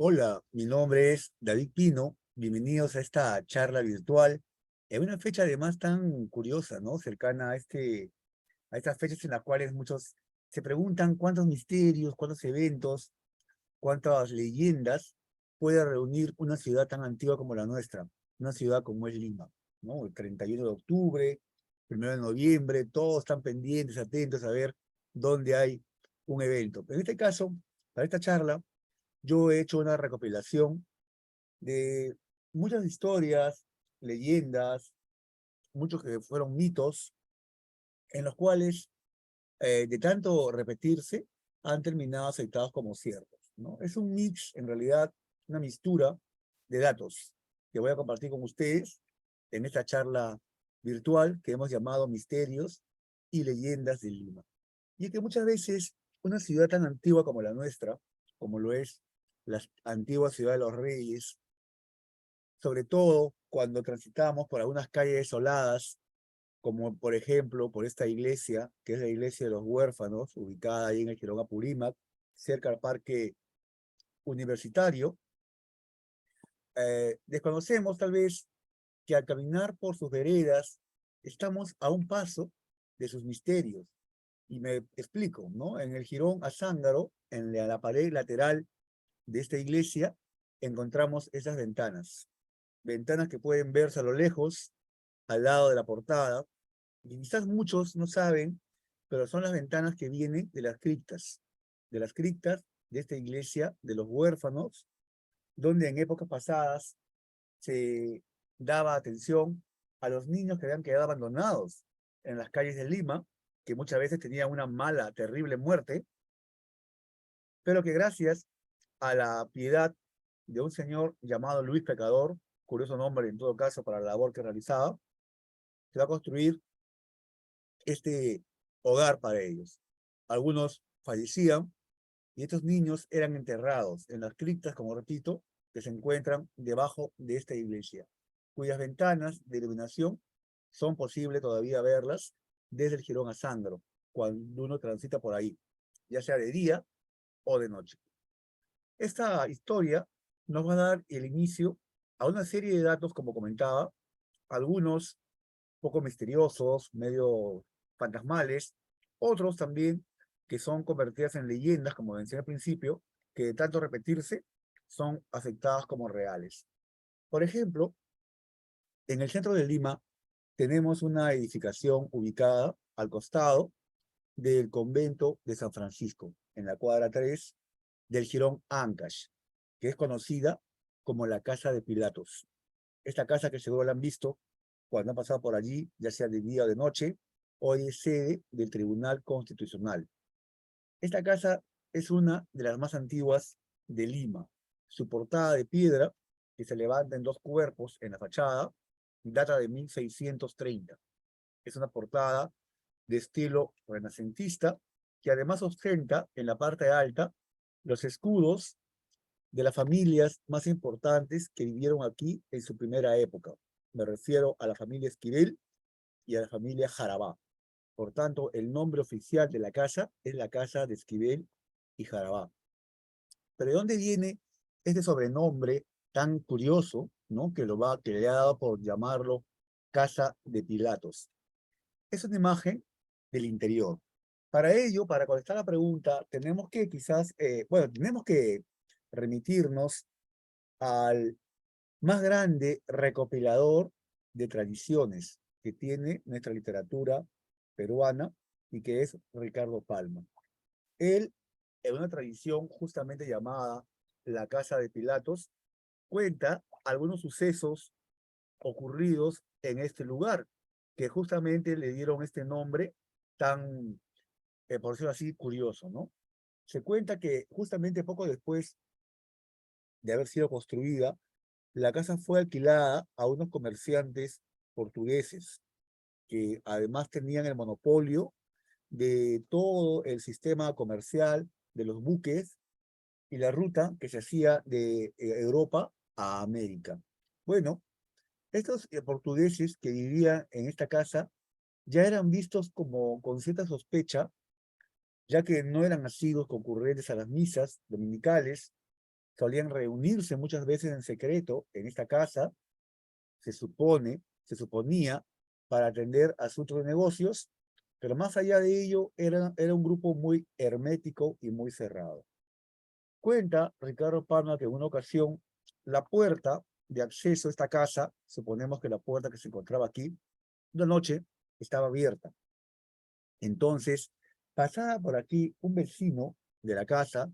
Hola, mi nombre es David Pino. Bienvenidos a esta charla virtual en una fecha además tan curiosa, ¿no? Cercana a estas fechas en las cuales muchos se preguntan cuántos misterios, cuántos eventos, cuántas leyendas puede reunir una ciudad tan antigua como la nuestra, una ciudad como es Lima, ¿no? El 31 de octubre, 1 de noviembre, todos están pendientes, atentos a ver dónde hay un evento. En este caso, para esta charla, yo he hecho una recopilación de muchas historias, leyendas, muchos que fueron mitos, en los cuales, de tanto repetirse, han terminado aceptados como ciertos, ¿no? Es un mix, en realidad, una mistura de datos que voy a compartir con ustedes en esta charla virtual que hemos llamado Misterios y Leyendas de Lima. Y es que muchas veces una ciudad tan antigua como la nuestra, como lo es la antigua ciudad de los Reyes, sobre todo cuando transitamos por algunas calles desoladas, como por ejemplo por esta iglesia, que es la iglesia de los huérfanos, ubicada ahí en el Jirón Apurímac, cerca al parque universitario. Desconocemos tal vez que al caminar por sus veredas estamos a un paso de sus misterios. Y me explico, ¿no? En el Jirón Azángaro, en la pared lateral de esta iglesia, encontramos esas ventanas. Ventanas que pueden verse a lo lejos, al lado de la portada, y quizás muchos no saben, pero son las ventanas que vienen de las criptas de esta iglesia de los huérfanos, donde en épocas pasadas se daba atención a los niños que habían quedado abandonados en las calles de Lima, que muchas veces tenían una mala, terrible muerte, pero que gracias a la piedad de un señor llamado Luis Pecador, curioso nombre en todo caso para la labor que realizaba, se va a construir este hogar para ellos. Algunos fallecían y estos niños eran enterrados en las criptas, como repito, que se encuentran debajo de esta iglesia, cuyas ventanas de iluminación son posible todavía verlas desde el Jirón Azángaro, cuando uno transita por ahí, ya sea de día o de noche. Esta historia nos va a dar el inicio a una serie de datos, como comentaba, algunos poco misteriosos, medio fantasmales, otros también que son convertidas en leyendas, como mencioné al principio, que de tanto repetirse son aceptadas como reales. Por ejemplo, en el centro de Lima tenemos una edificación ubicada al costado del convento de San Francisco, en la cuadra 3 del Jirón Ancash, que es conocida como la Casa de Pilatos. Esta casa que seguro la han visto cuando han pasado por allí, ya sea de día o de noche, hoy es sede del Tribunal Constitucional. Esta casa es una de las más antiguas de Lima. Su portada de piedra, que se levanta en dos cuerpos en la fachada, data de 1630. Es una portada de estilo renacentista, que además ostenta en la parte alta los escudos de las familias más importantes que vivieron aquí en su primera época. Me refiero a la familia Esquivel y a la familia Jarabá. Por tanto, el nombre oficial de la casa es la Casa de Esquivel y Jarabá. Pero ¿de dónde viene este sobrenombre tan curioso, ¿no? Que le ha dado por llamarlo Casa de Pilatos? Es una imagen del interior. Para ello, para contestar la pregunta, tenemos que quizás, tenemos que remitirnos al más grande recopilador de tradiciones que tiene nuestra literatura peruana y que es Ricardo Palma. Él, en una tradición justamente llamada La Casa de Pilatos, cuenta algunos sucesos ocurridos en este lugar, que justamente le dieron este nombre tan, por decirlo así, curioso, ¿no? Se cuenta que justamente poco después de haber sido construida, la casa fue alquilada a unos comerciantes portugueses que además tenían el monopolio de todo el sistema comercial de los buques y la ruta que se hacía de Europa a América. Bueno, estos portugueses que vivían en esta casa ya eran vistos como con cierta sospecha, ya que no eran nacidos concurrentes a las misas dominicales, solían reunirse muchas veces en secreto en esta casa, se suponía, para atender asuntos de negocios, pero más allá de ello era un grupo muy hermético y muy cerrado. Cuenta Ricardo Palma que en una ocasión la puerta de acceso a esta casa, suponemos que la puerta que se encontraba aquí, una noche estaba abierta. Entonces, pasaba por aquí un vecino de la casa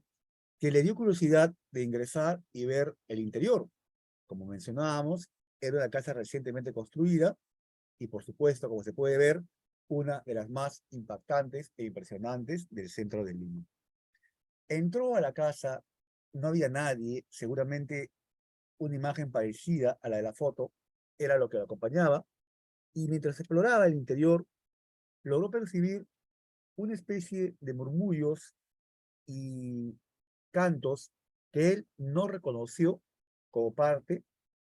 que le dio curiosidad de ingresar y ver el interior. Como mencionábamos, era una casa recientemente construida y, por supuesto, como se puede ver, una de las más impactantes e impresionantes del centro de Lima. Entró a la casa, no había nadie, seguramente una imagen parecida a la de la foto era lo que lo acompañaba, y mientras exploraba el interior, logró percibir una especie de murmullos y cantos que él no reconoció como parte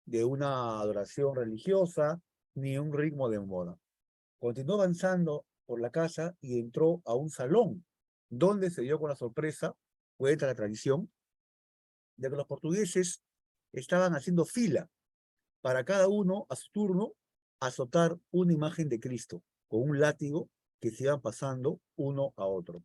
de una adoración religiosa ni un ritmo de moda. Continuó avanzando por la casa y entró a un salón, donde se dio con la sorpresa, cuenta la tradición, de que los portugueses estaban haciendo fila para cada uno, a su turno, azotar una imagen de Cristo con un látigo que se iban pasando uno a otro.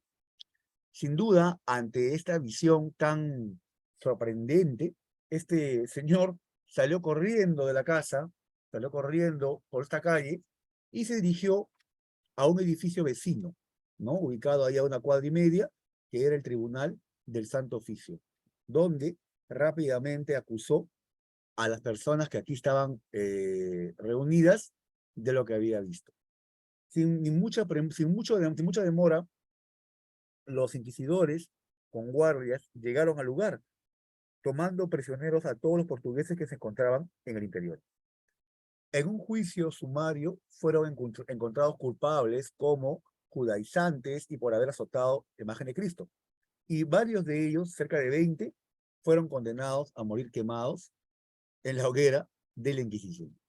Sin duda, ante esta visión tan sorprendente, este señor salió corriendo de la casa, salió corriendo por esta calle y se dirigió a un edificio vecino, ¿no? Ubicado ahí a una cuadra y media, que era el Tribunal del Santo Oficio, donde rápidamente acusó a las personas que aquí estaban reunidas de lo que había visto. Sin mucha demora, los inquisidores con guardias llegaron al lugar, tomando prisioneros a todos los portugueses que se encontraban en el interior. En un juicio sumario fueron encontrados culpables como judaizantes y por haber azotado la imagen de Cristo. Y varios de ellos, cerca de 20, fueron condenados a morir quemados en la hoguera de la Inquisición.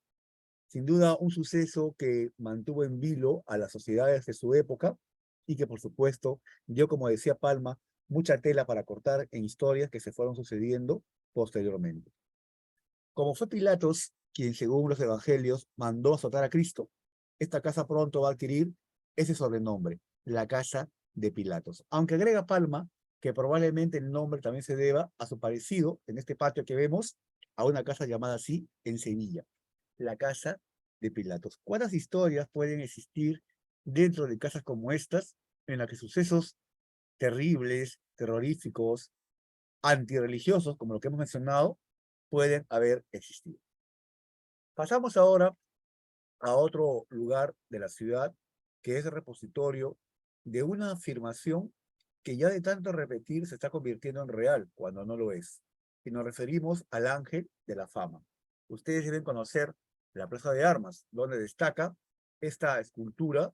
Sin duda, un suceso que mantuvo en vilo a las sociedades de su época y que, por supuesto, dio, como decía Palma, mucha tela para cortar en historias que se fueron sucediendo posteriormente. Como fue Pilatos quien, según los evangelios, mandó azotar a Cristo, esta casa pronto va a adquirir ese sobrenombre, la casa de Pilatos. Aunque agrega Palma que probablemente el nombre también se deba a su parecido, en este patio que vemos, a una casa llamada así en Sevilla, la casa de Pilatos. ¿Cuántas historias pueden existir dentro de casas como estas, en las que sucesos terribles, terroríficos, antirreligiosos, como lo que hemos mencionado, pueden haber existido? Pasamos ahora a otro lugar de la ciudad, que es el repositorio de una afirmación que ya de tanto repetir se está convirtiendo en real, cuando no lo es. Y nos referimos al Ángel de la Fama. Ustedes deben conocer la Plaza de Armas, donde destaca esta escultura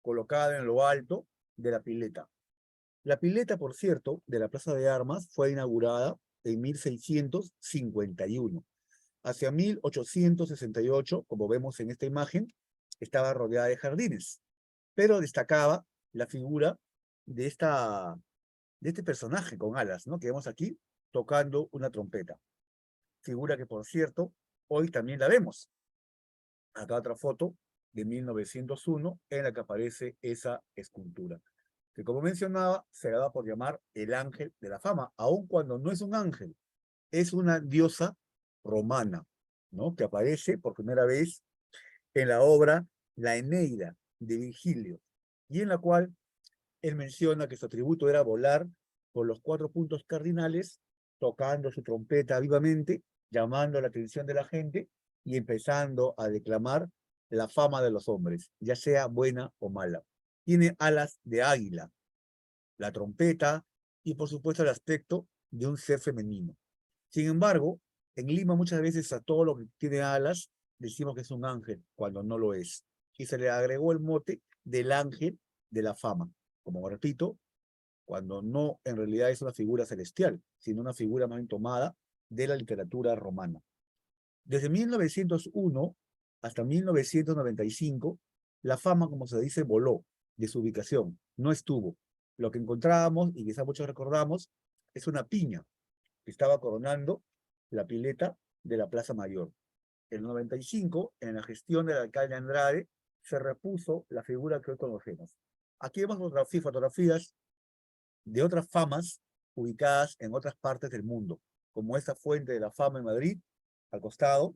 colocada en lo alto de la pileta. La pileta, por cierto, de la Plaza de Armas fue inaugurada en 1651. Hacia 1868, como vemos en esta imagen, estaba rodeada de jardines, pero destacaba la figura de, de este personaje con alas, ¿no? Que vemos aquí tocando una trompeta. Figura que, por cierto, hoy también la vemos. Acá otra foto de 1901 en la que aparece esa escultura, que, como mencionaba, se da por llamar el Ángel de la Fama, aun cuando no es un ángel, es una diosa romana, ¿no? Que aparece por primera vez en la obra La Eneida de Virgilio, y en la cual él menciona que su atributo era volar por los 4 puntos cardinales, tocando su trompeta vivamente, llamando la atención de la gente y empezando a declamar la fama de los hombres, ya sea buena o mala. Tiene alas de águila, la trompeta y, por supuesto, el aspecto de un ser femenino. Sin embargo, en Lima muchas veces a todo lo que tiene alas decimos que es un ángel, cuando no lo es. Y se le agregó el mote del Ángel de la Fama. Como repito, cuando no en realidad es una figura celestial, sino una figura más bien tomada de la literatura romana. Desde 1901 hasta 1995, la Fama, como se dice, voló de su ubicación, no estuvo. Lo que encontrábamos, y quizá muchos recordamos, es una piña que estaba coronando la pileta de la Plaza Mayor. En el 95, en la gestión del alcalde Andrade, se repuso la figura que hoy conocemos. Aquí vemos fotografías de otras famas ubicadas en otras partes del mundo, como esta fuente de la fama en Madrid, al costado,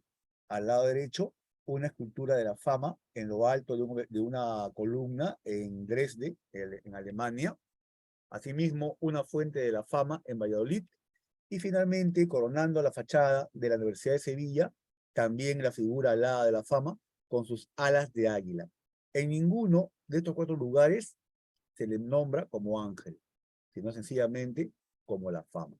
al lado derecho, una escultura de la fama en lo alto de una columna en Dresde, en Alemania. Asimismo, una fuente de la fama en Valladolid. Y finalmente, coronando la fachada de la Universidad de Sevilla, también la figura alada de la fama con sus alas de águila. En ninguno de estos 4 lugares se le nombra como ángel, sino sencillamente como la fama.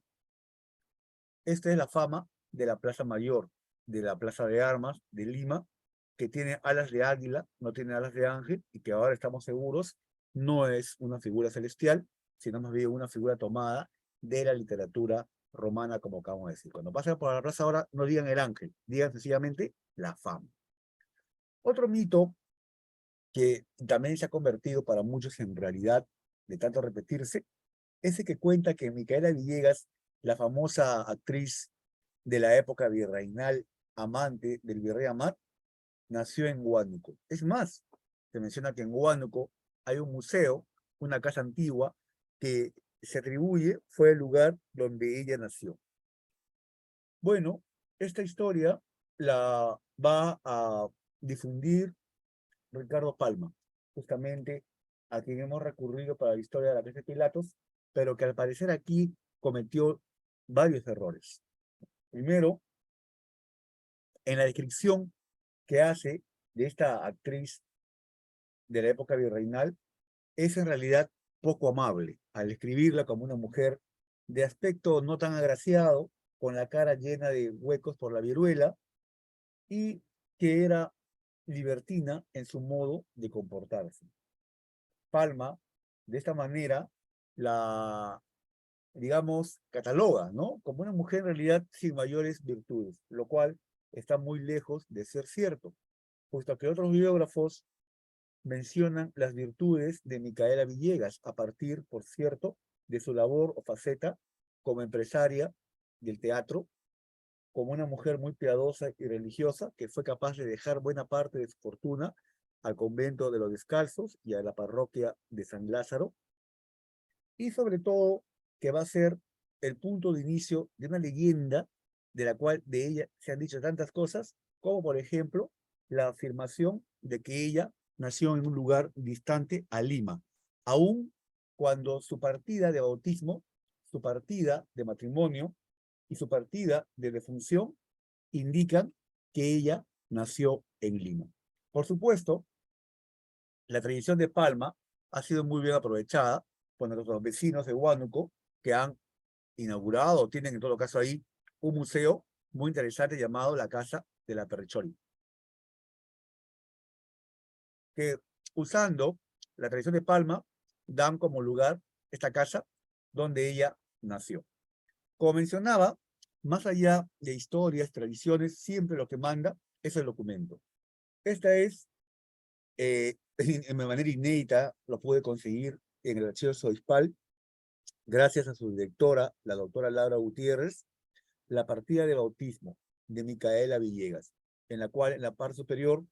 Esta es la fama de la Plaza Mayor, de la Plaza de Armas de Lima, que tiene alas de águila, no tiene alas de ángel, y que ahora estamos seguros no es una figura celestial, sino más bien una figura tomada de la literatura romana, como acabamos de decir. Cuando pasen por la plaza ahora, no digan el ángel, digan sencillamente la fama. Otro mito que también se ha convertido para muchos en realidad, de tanto repetirse, es el que cuenta que Micaela Villegas, la famosa actriz de la época virreinal, amante del virrey Amat, nació en Huánuco. Es más, se menciona que en Huánuco hay un museo, una casa antigua, que se atribuye fue el lugar donde ella nació. Bueno, esta historia la va a difundir Ricardo Palma, justamente a quien hemos recurrido para la historia de la Casa de Pilatos, pero que al parecer aquí cometió varios errores. Primero, en la descripción que hace de esta actriz de la época virreinal, es en realidad poco amable, al escribirla como una mujer de aspecto no tan agraciado, con la cara llena de huecos por la viruela, y que era libertina en su modo de comportarse. Palma, de esta manera, la, digamos, cataloga, ¿no? Como una mujer en realidad sin mayores virtudes, lo cual está muy lejos de ser cierto, puesto que otros biógrafos mencionan las virtudes de Micaela Villegas, a partir, por cierto, de su labor o faceta como empresaria del teatro, como una mujer muy piadosa y religiosa, que fue capaz de dejar buena parte de su fortuna al convento de los Descalzos y a la parroquia de San Lázaro, y sobre todo que va a ser el punto de inicio de una leyenda de la cual de ella se han dicho tantas cosas, como por ejemplo la afirmación de que ella nació en un lugar distante a Lima, aun cuando su partida de bautismo, su partida de matrimonio y su partida de defunción indican que ella nació en Lima. Por supuesto, la tradición de Palma ha sido muy bien aprovechada por nuestros vecinos de Huánuco, que han inaugurado, o tienen en todo caso ahí, un museo muy interesante llamado la Casa de la Perrechori, que usando la tradición de Palma, dan como lugar esta casa donde ella nació. Como mencionaba, más allá de historias, tradiciones, siempre lo que manda es el documento. Esta es, de manera inédita, lo pude conseguir en el archivo Soispal, gracias a su directora, la doctora Laura Gutiérrez, la partida de bautismo de Micaela Villegas, en la cual en la parte superior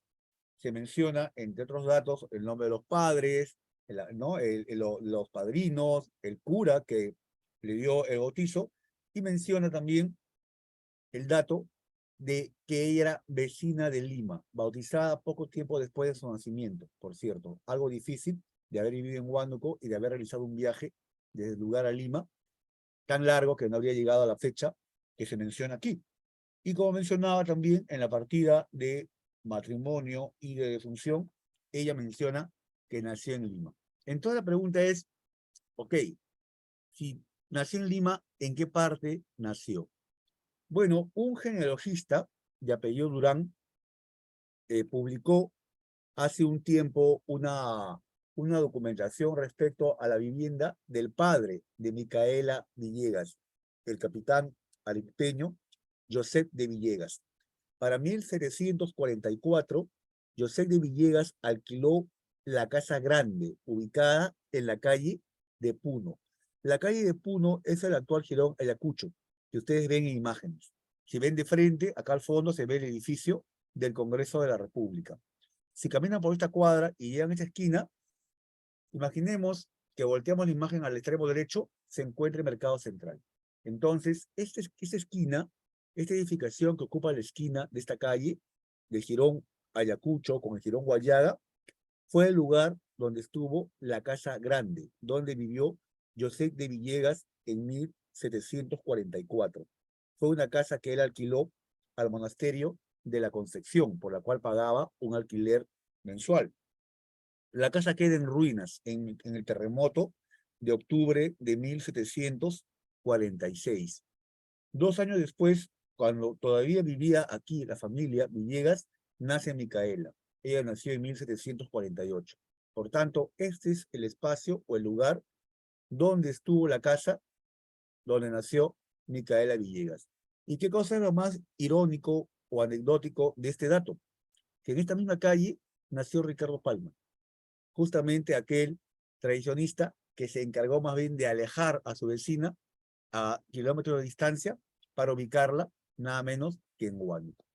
se menciona, entre otros datos, el nombre de los padres, ¿no? Los padrinos, el cura que le dio el bautizo, y menciona también el dato de que ella era vecina de Lima, bautizada poco tiempo después de su nacimiento, por cierto, algo difícil de haber vivido en Huánuco y de haber realizado un viaje desde el lugar a Lima, tan largo que no habría llegado a la fecha que se menciona aquí. Y como mencionaba también en la partida de matrimonio y de defunción, ella menciona que nació en Lima. Entonces la pregunta es, ok, si nació en Lima, ¿en qué parte nació? Bueno, un genealogista de apellido Durán publicó hace un tiempo una documentación respecto a la vivienda del padre de Micaela Villegas, el capitán arequipeño José de Villegas. Para 1744, José de Villegas alquiló la Casa Grande, ubicada en la calle de Puno. La calle de Puno es el actual Jirón Ayacucho, que ustedes ven en imágenes. Si ven de frente, acá al fondo se ve el edificio del Congreso de la República. Si caminan por esta cuadra y llegan a esta esquina, imaginemos que volteamos la imagen al extremo derecho, se encuentra el Mercado Central. Entonces, esta esquina, esta edificación que ocupa la esquina de esta calle, del Jirón Ayacucho con el Jirón Guayaga, fue el lugar donde estuvo la Casa Grande, donde vivió José de Villegas en 1744. Fue una casa que él alquiló al monasterio de la Concepción, por la cual pagaba un alquiler mensual. La casa queda en ruinas en el terremoto de octubre de 1746. 2 años después, cuando todavía vivía aquí la familia Villegas, nace Micaela. Ella nació en 1748. Por tanto, este es el espacio o el lugar donde estuvo la casa donde nació Micaela Villegas. ¿Y qué cosa es lo más irónico o anecdótico de este dato? Que en esta misma calle nació Ricardo Palma, justamente aquel tradicionista que se encargó más bien de alejar a su vecina a kilómetros de distancia para ubicarla nada menos que en Huánuco.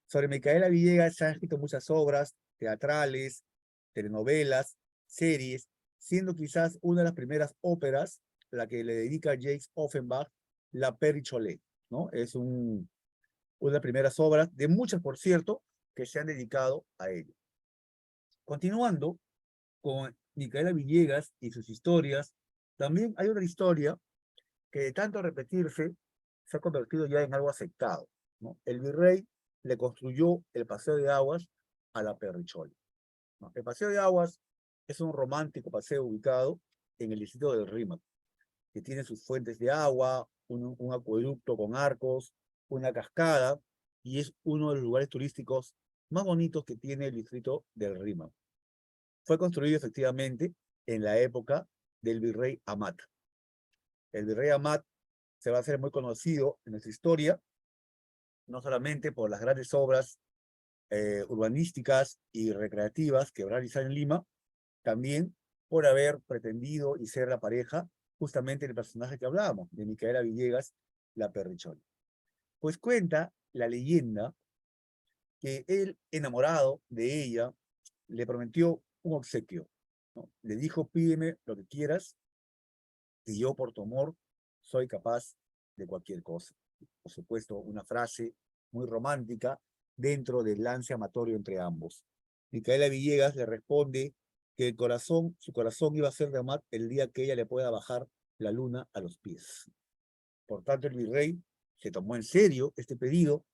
Sobre Micaela Villegas se han escrito muchas obras teatrales, telenovelas, series, siendo quizás una de las primeras óperas la que le dedica Jacques Offenbach, La Père Cholet, ¿no? Es una de las primeras obras, de muchas por cierto, que se han dedicado a ello. Continuando con Micaela Villegas y sus historias, también hay otra historia que de tanto repetirse se ha convertido ya en algo aceptado, ¿no? El virrey le construyó el paseo de aguas a la Perrichola, ¿no? El paseo de aguas es un romántico paseo ubicado en el distrito del Rímac, que tiene sus fuentes de agua, un acueducto con arcos, una cascada, y es uno de los lugares turísticos más bonitos que tiene el distrito del Rímac. Fue construido efectivamente en la época del virrey Amat. El virrey Amat se va a hacer muy conocido en nuestra historia, no solamente por las grandes obras urbanísticas y recreativas que va a realizar en Lima, también por haber pretendido y ser la pareja justamente del personaje que hablábamos, de Micaela Villegas, la Perrichola. Pues cuenta la leyenda que él, enamorado de ella, le prometió un obsequio, ¿no? Le dijo, pídeme lo que quieras, y yo por tu amor soy capaz de cualquier cosa. Por supuesto, una frase muy romántica dentro del lance amatorio entre ambos. Micaela Villegas le responde que su corazón iba a ser de amar el día que ella le pueda bajar la luna a los pies. Por tanto, el virrey se tomó en serio este pedido,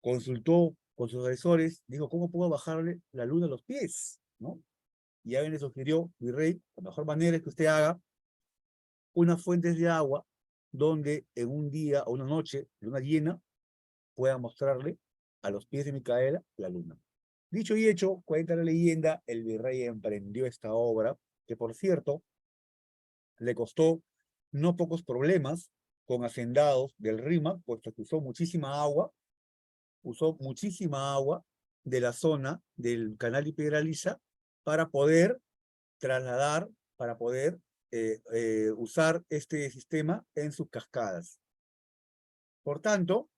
consultó con sus asesores, dijo, ¿cómo puedo bajarle la luna a los pies? ¿No? Y alguien le sugirió, virrey, la mejor manera es que usted haga unas fuentes de agua donde en un día o una noche, luna llena, pueda mostrarle a los pies de Micaela la luna. Dicho y hecho, cuenta la leyenda, el virrey emprendió esta obra, que por cierto, le costó no pocos problemas con hacendados del Rímac, puesto que usó muchísima agua de la zona del canal de Piedraliza para poder trasladar, para poder usar este sistema en sus cascadas. Por tanto,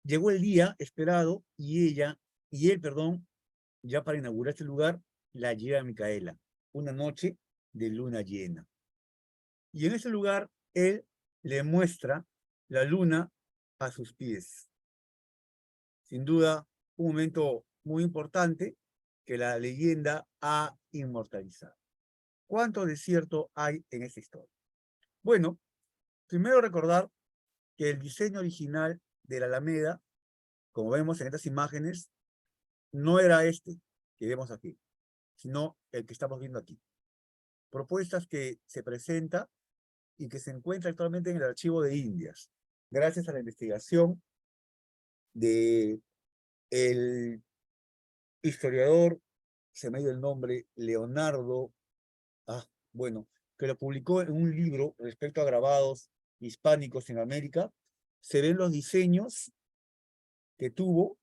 llegó el día esperado y él, ya para inaugurar este lugar, la lleva a Micaela, una noche de luna llena. Y en ese lugar, él le muestra la luna a sus pies. Sin duda, un momento muy importante que la leyenda ha inmortalizado. ¿Cuánto de cierto hay en esta historia? Bueno, primero recordar que el diseño original de la Alameda, como vemos en estas imágenes, no era este que vemos aquí, sino el que estamos viendo aquí. Propuestas que se presenta y que se encuentra actualmente en el Archivo de Indias, gracias a la investigación de el historiador, se me ha ido el nombre, Leonardo, bueno, que lo publicó en un libro respecto a grabados hispánicos en América. Se ven los diseños que tuvo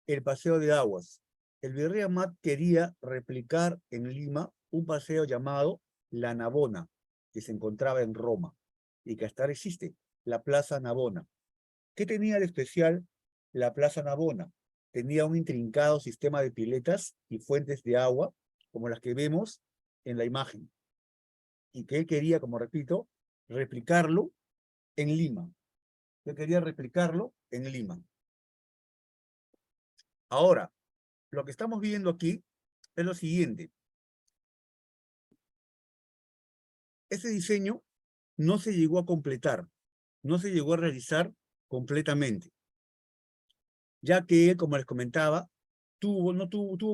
el paseo de aguas. El virrey Amat quería replicar en Lima un paseo llamado La Navona, que se encontraba en Roma. y que hasta ahora existe, la Plaza Navona. ¿Qué tenía de especial la Plaza Navona? Tenía un intrincado sistema de piletas y fuentes de agua, como las que vemos en la imagen, y que él quería, como repito, replicarlo en Lima. Él quería replicarlo en Lima. Ahora, lo que estamos viendo aquí es lo siguiente. Ese diseño no se llegó a completar, no se llegó a realizar completamente, ya que, como les comentaba, tuvo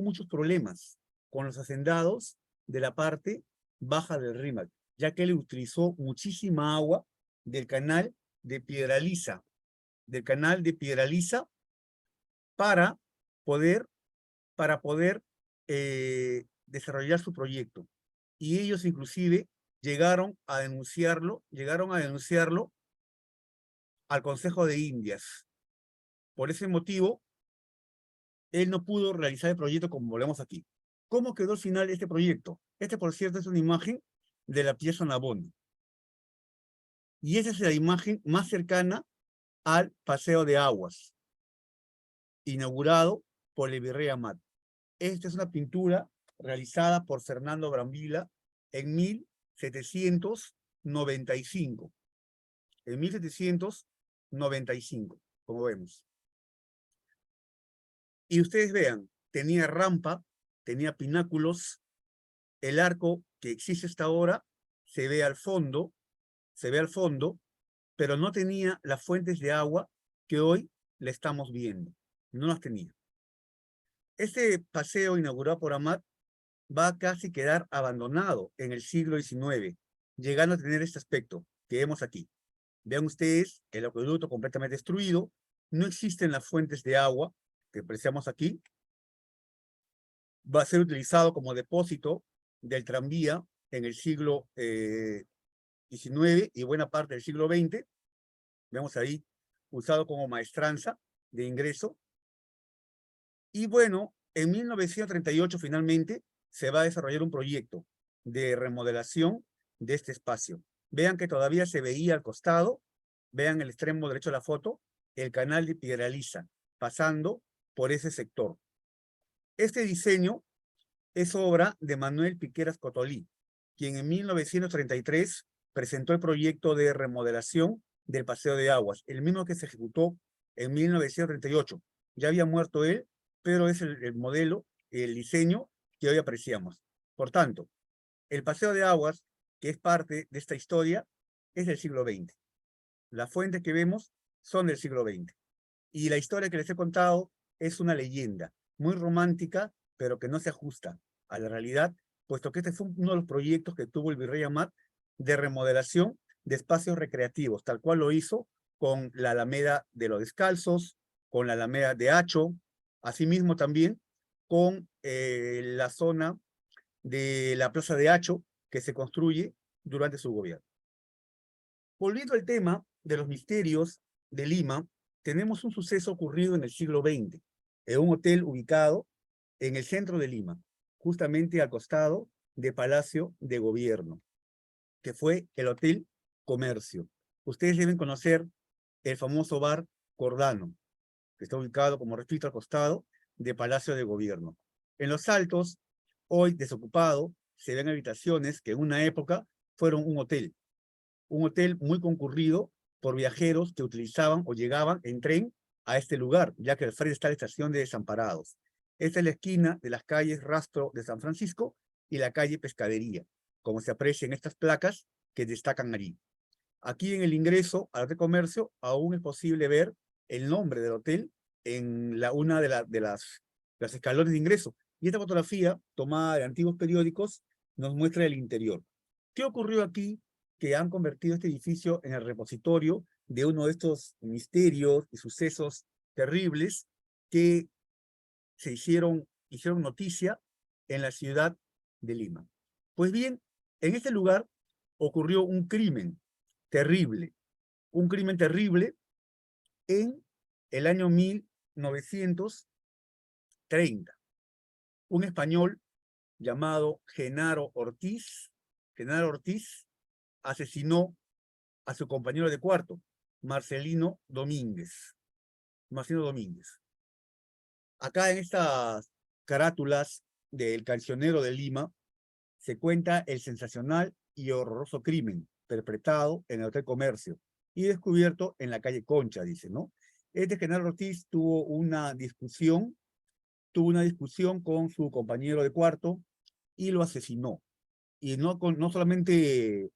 muchos problemas con los hacendados de la parte baja del Rímac, ya que él utilizó muchísima agua del canal de Piedralíza, para poder, desarrollar su proyecto. Y ellos inclusive llegaron a denunciarlo al Consejo de Indias. Por ese motivo, él no pudo realizar el proyecto como vemos aquí. ¿Cómo quedó al final este proyecto? Este, por cierto, es una imagen de la pieza Navona. Y esa es la imagen más cercana al Paseo de Aguas, inaugurado por el virrey Amat. Esta es una pintura realizada por Fernando Brambilla en 1795. En 1795, como vemos. Y ustedes vean, tenía rampa, tenía pináculos, el arco que existe hasta ahora se ve al fondo, pero no tenía las fuentes de agua que hoy le estamos viendo. No las tenía. Este paseo inaugurado por Amat va a casi quedar abandonado en el siglo XIX, llegando a tener este aspecto que vemos aquí. Vean ustedes el acueducto completamente destruido, no existen las fuentes de agua que apreciamos aquí, va a ser utilizado como depósito del tranvía en el siglo XIX y buena parte del siglo XX, vemos ahí, usado como maestranza de ingreso. Y bueno, en 1938 finalmente se va a desarrollar un proyecto de remodelación de este espacio. Vean que todavía se veía al costado, vean el extremo derecho de la foto, el canal de Piedralíza, pasando por ese sector. Este diseño es obra de Manuel Piqueras Cotolí, quien en 1933 presentó el proyecto de remodelación del Paseo de Aguas, el mismo que se ejecutó en 1938. Ya había muerto él, pero es el modelo, el diseño que hoy apreciamos. Por tanto, el Paseo de Aguas, que es parte de esta historia, es del siglo XX. Las fuentes que vemos son del siglo XX. Y la historia que les he contado es una leyenda, muy romántica, pero que no se ajusta a la realidad, puesto que este fue uno de los proyectos que tuvo el virrey Amat de remodelación de espacios recreativos, tal cual lo hizo con la Alameda de los Descalzos, con la Alameda de Hacho, asimismo también con la zona de la Plaza de Hacho, que se construye durante su gobierno. Volviendo al tema de los misterios de Lima, tenemos un suceso ocurrido en el siglo XX, en un hotel ubicado en el centro de Lima, justamente al costado de Palacio de Gobierno, que fue el Hotel Comercio. Ustedes deben conocer el famoso bar Cordano, que está ubicado, como repito, al costado de Palacio de Gobierno. En los altos, hoy desocupado, se ven habitaciones que en una época fueron un hotel muy concurrido por viajeros que utilizaban o llegaban en tren a este lugar, ya que al frente está la estación de Desamparados. Esta es la esquina de las calles Rastro de San Francisco y la calle Pescadería, como se aprecia en estas placas que destacan allí. Aquí en el ingreso al Hotel Comercio aún es posible ver el nombre del hotel en una de las escalones de ingreso. Y esta fotografía, tomada de antiguos periódicos, nos muestra el interior. ¿Qué ocurrió aquí que han convertido este edificio en el repositorio de uno de estos misterios y sucesos terribles que hicieron noticia en la ciudad de Lima? Pues bien, en este lugar ocurrió un crimen terrible en el año 1930. Un español llamado Genaro Ortiz asesinó a su compañero de cuarto, Marcelino Domínguez. Marcelino Domínguez. Acá en estas carátulas del Cancionero de Lima se cuenta el sensacional y horroroso crimen perpetrado en el Hotel Comercio y descubierto en la calle Concha, dice, ¿no? Este general Ortiz tuvo una discusión con su compañero de cuarto y lo asesinó. Y no solamente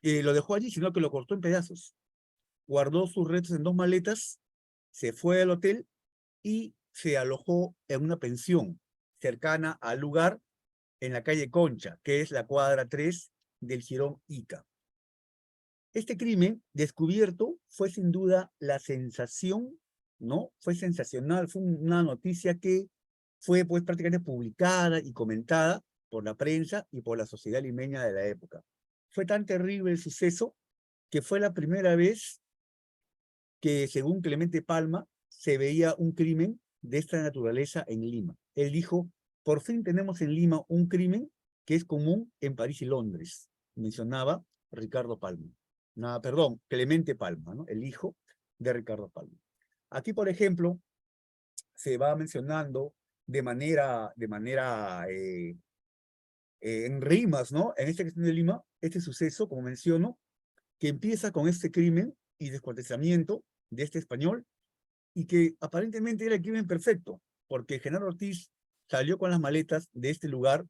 lo dejó allí, sino que lo cortó en pedazos. Guardó sus restos en 2 maletas, se fue al hotel y se alojó en una pensión cercana al lugar en la calle Concha, que es la cuadra 3 del Jirón Ica. Este crimen descubierto fue sin duda la sensación, ¿no? Fue sensacional, fue una noticia que fue pues prácticamente publicada y comentada por la prensa y por la sociedad limeña de la época. Fue tan terrible el suceso que fue la primera vez que, según Clemente Palma, se veía un crimen de esta naturaleza en Lima. Él dijo, por fin tenemos en Lima un crimen que es común en París y Londres. Mencionaba Ricardo Palma. Perdón, Clemente Palma, ¿no? El hijo de Ricardo Palma. Aquí, por ejemplo, se va mencionando de manera en rimas, ¿no? En esta cuestión de Lima, este suceso, como menciono, que empieza con este crimen y descuartizamiento de este español, y que aparentemente era el crimen perfecto, porque Genaro Ortiz salió con las maletas de este lugar,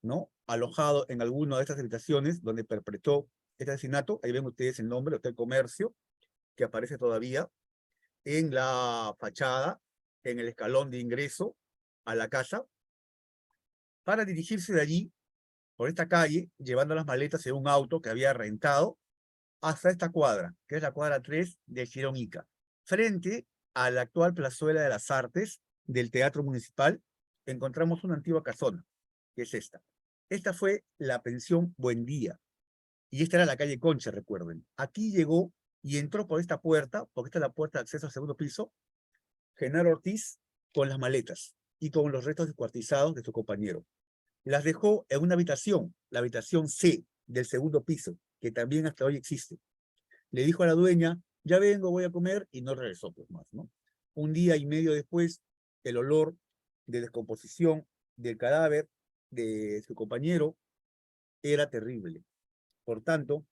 ¿no? Alojado en alguna de estas habitaciones donde perpetró este asesinato. Ahí ven ustedes el nombre, Hotel Comercio, que aparece todavía en la fachada, en el escalón de ingreso a la casa, para dirigirse de allí, por esta calle, llevando las maletas en un auto que había rentado, hasta esta cuadra, que es la cuadra 3 de Jirón Ica, frente a la actual plazuela de las Artes del Teatro Municipal, encontramos una antigua casona, que es esta. Esta fue la pensión Buendía, y esta era la calle Concha, recuerden. Aquí llegó y entró por esta puerta, porque esta es la puerta de acceso al segundo piso, Genaro Ortiz con las maletas y con los restos descuartizados de su compañero. Las dejó en una habitación, la habitación C del segundo piso, que también hasta hoy existe. Le dijo a la dueña, ya vengo, voy a comer, y no regresó pues más, ¿no? Un día y medio después, el olor de descomposición del cadáver de su compañero era terrible. Por tanto,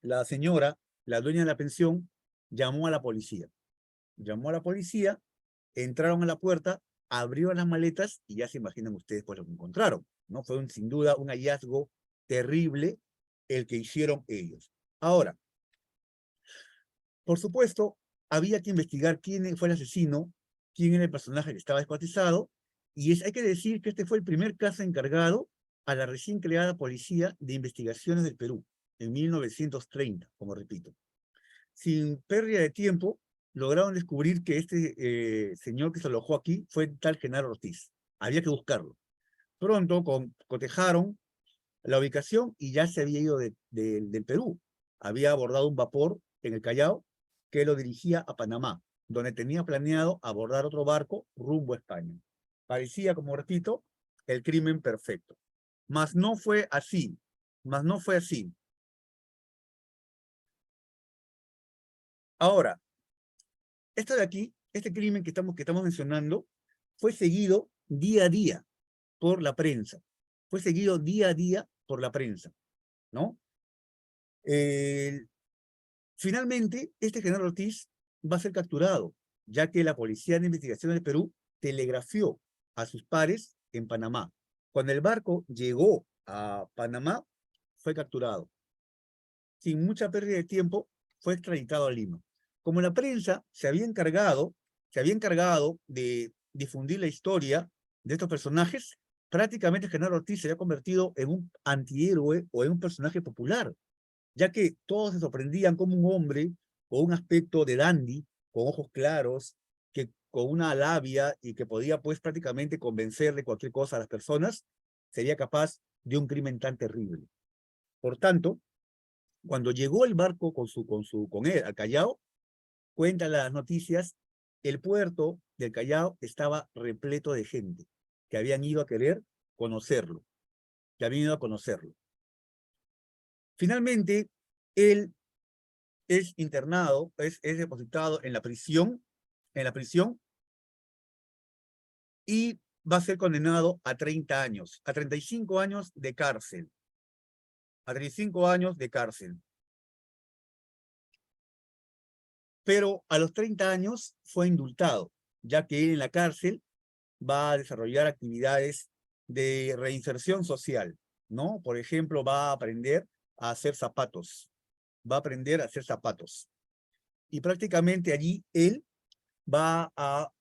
la señora, la dueña de la pensión, llamó a la policía. Llamó a la policía, entraron a la puerta, abrieron las maletas y ya se imaginan ustedes pues lo que encontraron, ¿no? Fue sin duda un hallazgo terrible el que hicieron ellos. Ahora, por supuesto, había que investigar quién fue el asesino, quién era el personaje que estaba descuartizado, y hay que decir que este fue el primer caso encargado a la recién creada Policía de Investigaciones del Perú, en 1930, como repito. Sin pérdida de tiempo, lograron descubrir que este señor que se alojó aquí fue el tal Genaro Ortiz. Había que buscarlo. Pronto cotejaron la ubicación y ya se había ido del Perú. Había abordado un vapor en el Callao que lo dirigía a Panamá, donde tenía planeado abordar otro barco rumbo a España. Parecía, como repito, el crimen perfecto. Mas no fue así. Mas no fue así. Ahora, esto de aquí, este crimen que estamos mencionando, fue seguido día a día por la prensa. Fue seguido día a día por la prensa, ¿no? Finalmente, este general Ortiz va a ser capturado, ya que la Policía de Investigación del Perú telegrafió a sus pares en Panamá. Cuando el barco llegó a Panamá, fue capturado. Sin mucha pérdida de tiempo, fue extraditado a Lima. Como la prensa se había encargado de difundir la historia de estos personajes, prácticamente Genaro Ortiz se había convertido en un antihéroe o en un personaje popular, ya que todos se sorprendían como un hombre con un aspecto de dandy, con ojos claros, que con una labia y que podía pues prácticamente convencer de cualquier cosa a las personas, sería capaz de un crimen tan terrible. Por tanto, cuando llegó el barco con él al Callao, cuentan las noticias, el puerto del Callao estaba repleto de gente que habían ido a querer conocerlo, que habían ido a conocerlo. Finalmente, él es internado, es depositado en la prisión, y va a ser condenado a 30 años, a 35 años de cárcel, a 35 años de cárcel. Pero a los 30 años fue indultado, ya que él en la cárcel va a desarrollar actividades de reinserción social, ¿no? Por ejemplo, va a aprender a hacer zapatos, Y prácticamente allí él va a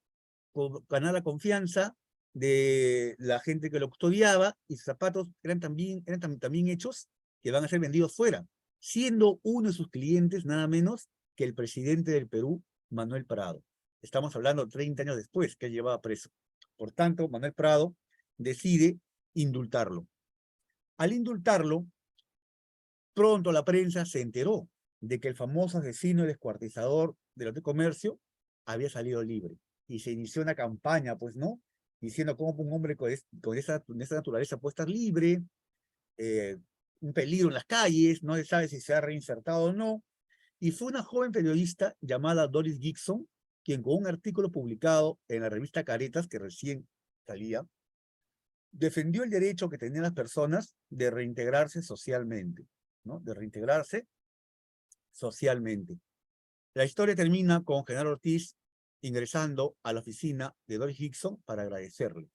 ganar la confianza de la gente que lo custodiaba, y sus zapatos eran también hechos que van a ser vendidos fuera, siendo uno de sus clientes nada menos que el presidente del Perú, Manuel Prado. Estamos hablando 30 años después que él llevaba preso. Por tanto, Manuel Prado decide indultarlo. Al indultarlo, pronto la prensa se enteró de que el famoso asesino y descuartizador del Hotel Comercio había salido libre. Y se inició una campaña, pues, ¿no? Diciendo cómo un hombre con esa naturaleza puede estar libre, un peligro en las calles, no se sabe si se ha reinsertado o no. Y fue una joven periodista llamada Doris Gibson, quien con un artículo publicado en la revista Caretas, que recién salía, defendió el derecho que tenían las personas de reintegrarse socialmente, ¿no? De reintegrarse socialmente. La historia termina con Genaro Ortiz ingresando a la oficina de Doris Gibson para agradecerle.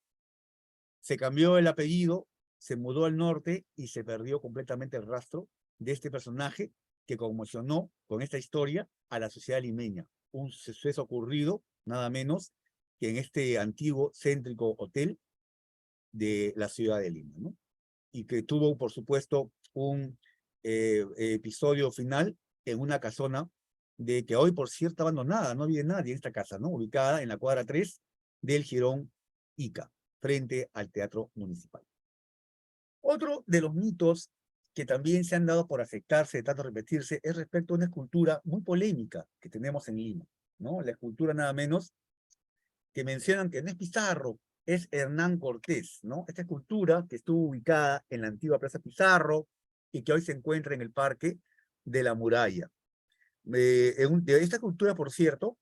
Se cambió el apellido, se mudó al norte y se perdió completamente el rastro de este personaje que conmocionó con esta historia a la sociedad limeña. Un suceso ocurrido, nada menos, que en este antiguo céntrico hotel de la ciudad de Lima, ¿no? Y que tuvo, por supuesto, un episodio final en una casona de que hoy, por cierto, abandonada, no vive nadie en esta casa, ¿no? Ubicada en la cuadra 3 del Jirón Ica, frente al Teatro Municipal. Otro de los mitos que también se han dado por aceptarse de tanto repetirse es respecto a una escultura muy polémica que tenemos en Lima, ¿no? La escultura nada menos que mencionan que no es Pizarro, es Hernán Cortés, ¿no? Esta escultura que estuvo ubicada en la antigua Plaza Pizarro y que hoy se encuentra en el Parque de la Muralla. Esta escultura, por cierto,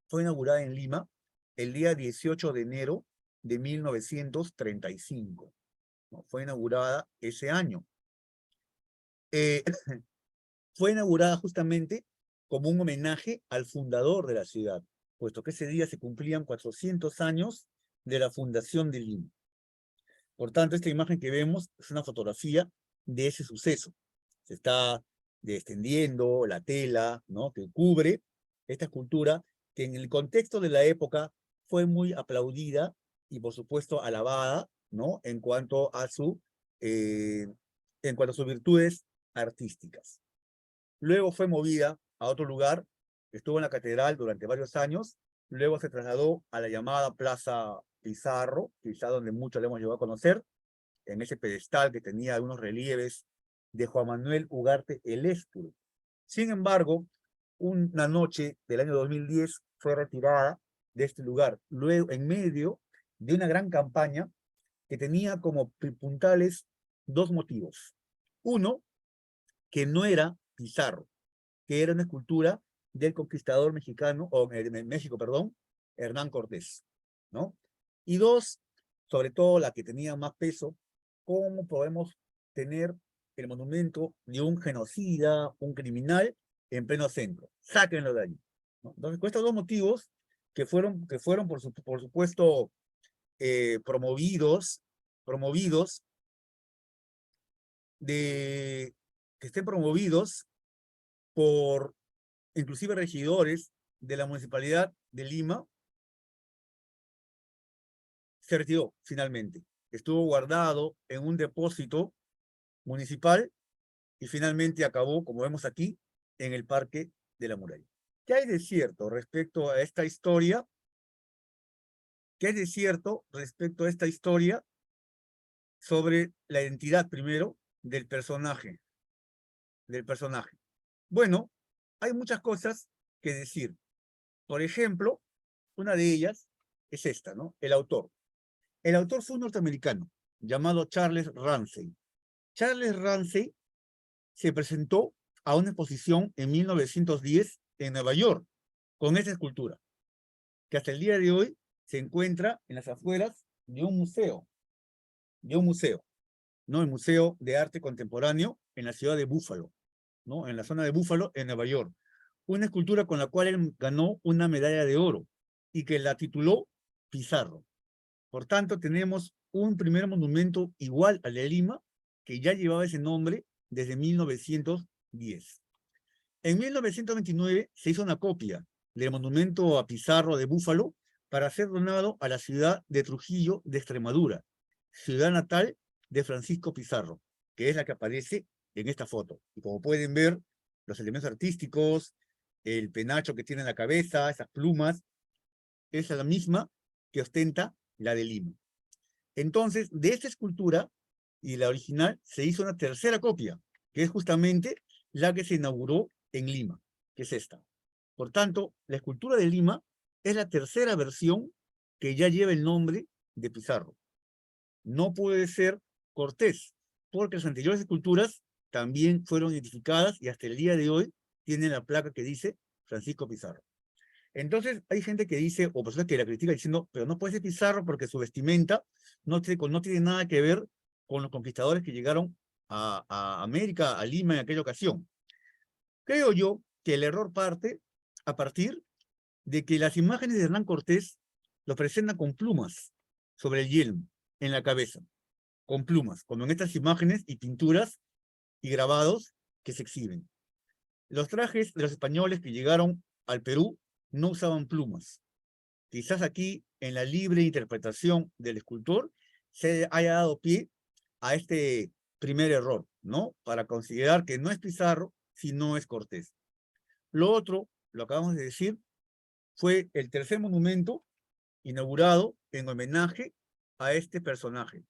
fue inaugurada en Lima el día 18 de enero de 1935, ¿no? Fue inaugurada ese año. Fue inaugurada justamente como un homenaje al fundador de la ciudad, puesto que ese día se cumplían 400 años de la fundación de Lima. Por tanto, esta imagen que vemos es una fotografía de ese suceso. Se está extendiendo la tela, ¿no?, que cubre esta escultura, que en el contexto de la época fue muy aplaudida y, por supuesto, alabada, ¿no?, en cuanto a sus virtudes artísticas. Luego fue movida a otro lugar, estuvo en la catedral durante varios años, luego se trasladó a la llamada Plaza Pizarro, quizá donde muchos le hemos llegado a conocer, en ese pedestal que tenía algunos relieves de Juan Manuel Ugarte el Éspuro. Sin embargo, una noche del año 2010 fue retirada de este lugar, luego en medio de una gran campaña que tenía como puntales dos motivos. Uno, que no era Pizarro, que era una escultura del conquistador mexicano, o México, perdón, Hernán Cortés, ¿no? Y dos, sobre todo la que tenía más peso, ¿cómo podemos tener el monumento de un genocida, un criminal, en pleno centro? Sáquenlo de allí, ¿no? Entonces, con estos dos motivos, que fueron por supuesto, promovidos, que estén promovidos por inclusive regidores de la Municipalidad de Lima, se retiró finalmente. Estuvo guardado en un depósito municipal y finalmente acabó, como vemos aquí, en el Parque de la Muralla. ¿Qué hay de cierto respecto a esta historia? ¿Qué hay de cierto respecto a esta historia sobre la identidad, primero, del personaje? Bueno, hay muchas cosas que decir. Por ejemplo, una de ellas es esta, ¿no? El autor. El autor fue un norteamericano llamado Charles Ramsey. Charles Ramsey se presentó a una exposición en 1910 en Nueva York, con esa escultura, que hasta el día de hoy se encuentra en las afueras de un museo, ¿no? El Museo de Arte Contemporáneo en la ciudad de Buffalo, ¿no? En la zona de Buffalo, en Nueva York. Una escultura con la cual él ganó una medalla de oro y que la tituló Pizarro. Por tanto, tenemos un primer monumento igual al de Lima, que ya llevaba ese nombre desde 1910. En 1929 se hizo una copia del monumento a Pizarro de Búfalo para ser donado a la ciudad de Trujillo de Extremadura, ciudad natal de Francisco Pizarro, que es la que aparece en esta foto. Y como pueden ver, los elementos artísticos, el penacho que tiene en la cabeza, esas plumas, es la misma que ostenta la de Lima. Entonces, de esta escultura y la original se hizo una tercera copia, que es justamente la que se inauguró en Lima, que es esta. Por tanto, la escultura de Lima es la tercera versión que ya lleva el nombre de Pizarro. No puede ser Cortés, porque las anteriores esculturas también fueron identificadas y hasta el día de hoy tienen la placa que dice Francisco Pizarro. Entonces, hay gente que dice, o personas que la critican diciendo, pero no puede ser Pizarro porque su vestimenta no tiene nada que ver con los conquistadores que llegaron a América, a Lima en aquella ocasión. Creo yo que el error parte a partir de que las imágenes de Hernán Cortés lo presentan con plumas sobre el yelmo, en la cabeza, con plumas, como en estas imágenes y pinturas y grabados que se exhiben. Los trajes de los españoles que llegaron al Perú no usaban plumas. Quizás aquí, en la libre interpretación del escultor, se haya dado pie a este primer error, ¿no? Para considerar que no es Pizarro, sino es Cortés. Lo otro, lo acabamos de decir, fue el tercer monumento inaugurado en homenaje a este personaje,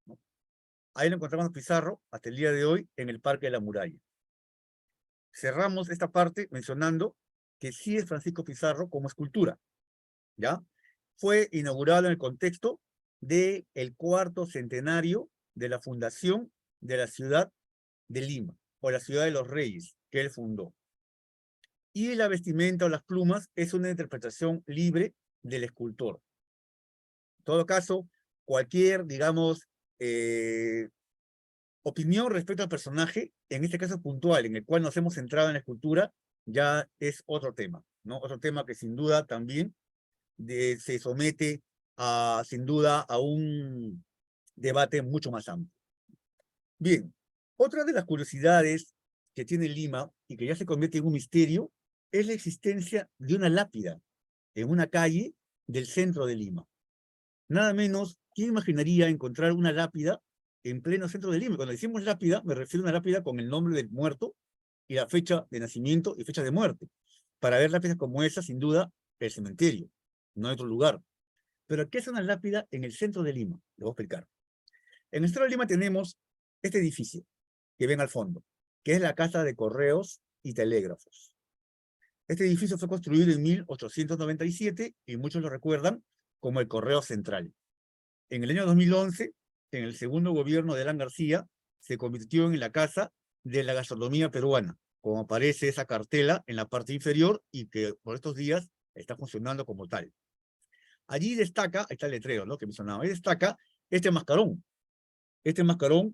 ¿no? Ahí lo encontramos a Pizarro hasta el día de hoy en el Parque de la Muralla. Cerramos esta parte mencionando que sí es Francisco Pizarro como escultura, ¿ya? Fue inaugurado en el contexto del cuarto centenario de la fundación de la ciudad de Lima, o la ciudad de los reyes, que él fundó. Y la vestimenta o las plumas es una interpretación libre del escultor. En todo caso, cualquier, digamos, opinión respecto al personaje, en este caso puntual, en el cual nos hemos centrado en la escultura, ya es otro tema, ¿no? Otro tema que sin duda también se somete sin duda, a un debate mucho más amplio. Bien, otra de las curiosidades que tiene Lima y que ya se convierte en un misterio es la existencia de una lápida en una calle del centro de Lima. Nada menos, ¿quién imaginaría encontrar una lápida en pleno centro de Lima? Cuando decimos lápida, me refiero a una lápida con el nombre del muerto y la fecha de nacimiento y fecha de muerte. Para ver lápidas como esa, sin duda, el cementerio, no hay otro lugar. Pero ¿qué es una lápida en el centro de Lima? Lo voy a explicar. En el centro de Lima tenemos este edificio que ven al fondo, que es la Casa de Correos y Telégrafos. Este edificio fue construido en 1897 y muchos lo recuerdan como el Correo Central. En el año 2011, en el segundo gobierno de Alan García, se convirtió en la Casa de la Gastronomía Peruana, como aparece esa cartela en la parte inferior y que por estos días está funcionando como tal. Allí destaca, ahí está el letrero, ¿no?, que mencionaba, ahí destaca este mascarón,